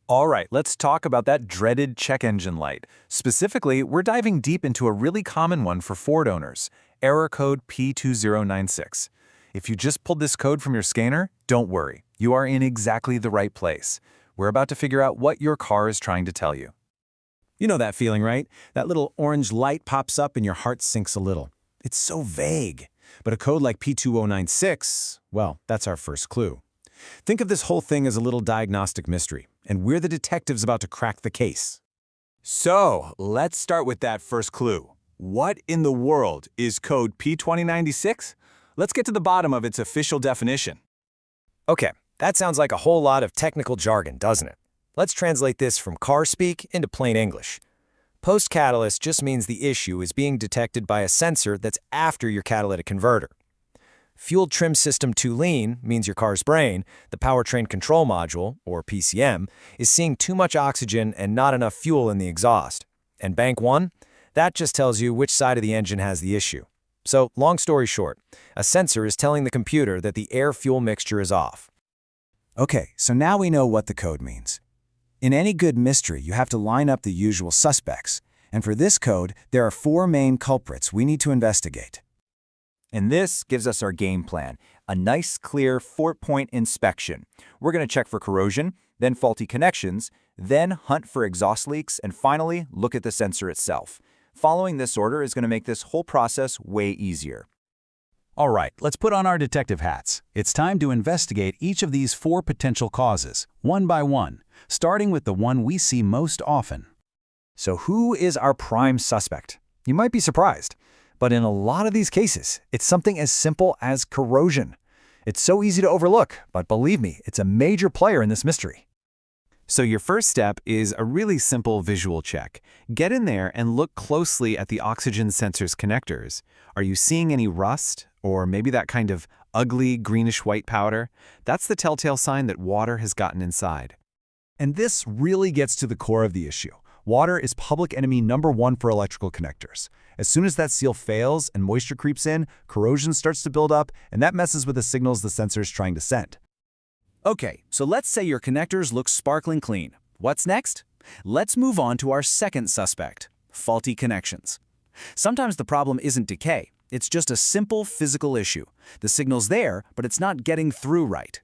All right, let's talk about that dreaded check engine light. Specifically, we're diving deep into a really common one for Ford owners, error code P2096. If you just pulled this code from your scanner, don't worry, you are in exactly the right place. We're about to figure out what your car is trying to tell you. You know that feeling, right? That little orange light pops up and your heart sinks a little. It's so vague. But a code like P2096, well, that's our first clue. Think of this whole thing as a little diagnostic mystery, and we're the detectives about to crack the case. So, let's start with that first clue. What in the world is code P2096? Let's get to the bottom of its official definition. Okay, that sounds like a whole lot of technical jargon, doesn't it? Let's translate this from car speak into plain English. Post-catalyst just means the issue is being detected by a sensor that's after your catalytic converter. Fuel Trim System Too Lean means your car's brain, the Powertrain Control Module, or PCM, is seeing too much oxygen and not enough fuel in the exhaust. And Bank 1? That just tells you which side of the engine has the issue. So, long story short, a sensor is telling the computer that the air-fuel mixture is off. Okay, so now we know what the code means. In any good mystery, you have to line up the usual suspects. And for this code, there are 4 main culprits we need to investigate. And this gives us our game plan, a nice, clear 4-point inspection. We're going to check for corrosion, then faulty connections, then hunt for exhaust leaks, and finally, look at the sensor itself. Following this order is going to make this whole process way easier. All right, let's put on our detective hats. It's time to investigate each of these 4 potential causes, one by one, starting with the one we see most often. So who is our prime suspect? You might be surprised, but in a lot of these cases, it's something as simple as corrosion. It's so easy to overlook, but believe me, it's a major player in this mystery. So your first step is a really simple visual check. Get in there and look closely at the oxygen sensor's connectors. Are you seeing any rust, or maybe that kind of ugly greenish-white powder? That's the telltale sign that water has gotten inside. And this really gets to the core of the issue. Water is public enemy number 1 for electrical connectors. As soon as that seal fails and moisture creeps in, corrosion starts to build up, and that messes with the signals the sensor is trying to send. Okay, so let's say your connectors look sparkling clean. What's next? Let's move on to our second suspect, faulty connections. Sometimes the problem isn't decay. It's just a simple physical issue. The signal's there, but it's not getting through right.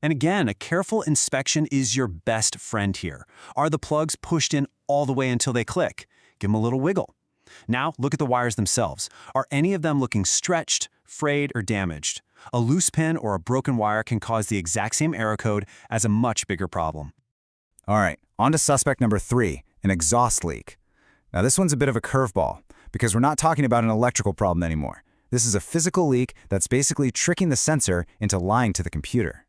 And again, a careful inspection is your best friend here. Are the plugs pushed in all the way until they click? Give them a little wiggle. Now, look at the wires themselves. Are any of them looking stretched, frayed, or damaged? A loose pin or a broken wire can cause the exact same error code as a much bigger problem. All right, on to suspect number 3, an exhaust leak. Now this one's a bit of a curveball, because we're not talking about an electrical problem anymore. This is a physical leak that's basically tricking the sensor into lying to the computer.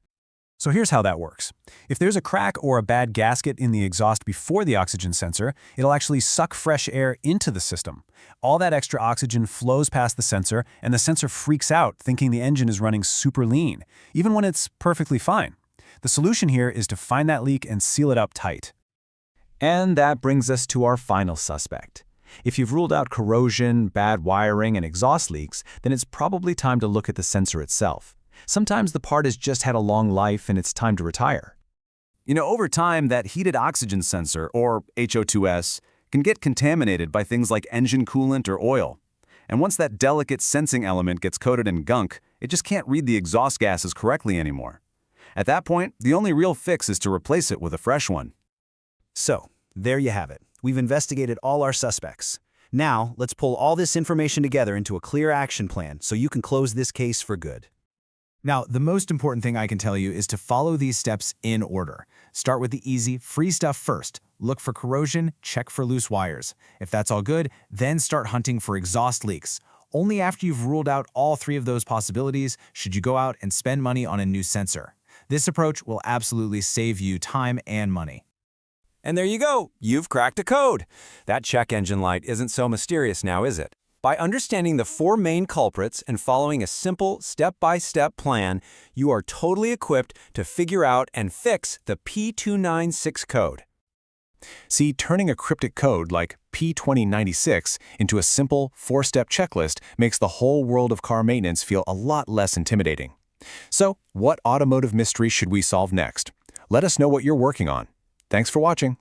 So here's how that works. If there's a crack or a bad gasket in the exhaust before the oxygen sensor, it'll actually suck fresh air into the system. All that extra oxygen flows past the sensor, and the sensor freaks out, thinking the engine is running super lean, even when it's perfectly fine. The solution here is to find that leak and seal it up tight. And that brings us to our final suspect. If you've ruled out corrosion, bad wiring, and exhaust leaks, then it's probably time to look at the sensor itself. Sometimes the part has just had a long life and it's time to retire. You know, over time, that heated oxygen sensor, or HO2S, can get contaminated by things like engine coolant or oil. And once that delicate sensing element gets coated in gunk, it just can't read the exhaust gases correctly anymore. At that point, the only real fix is to replace it with a fresh one. So, there you have it. We've investigated all our suspects. Now, let's pull all this information together into a clear action plan so you can close this case for good. Now, the most important thing I can tell you is to follow these steps in order. Start with the easy, free stuff first. Look for corrosion, check for loose wires. If that's all good, then start hunting for exhaust leaks. Only after you've ruled out all 3 of those possibilities should you go out and spend money on a new sensor. This approach will absolutely save you time and money. And there you go, you've cracked a code. That check engine light isn't so mysterious now, is it? By understanding the 4 main culprits and following a simple step-by-step plan, you are totally equipped to figure out and fix the P296 code. See, turning a cryptic code like P2096 into a simple 4-step checklist makes the whole world of car maintenance feel a lot less intimidating. So, what automotive mystery should we solve next? Let us know what you're working on. Thanks for watching.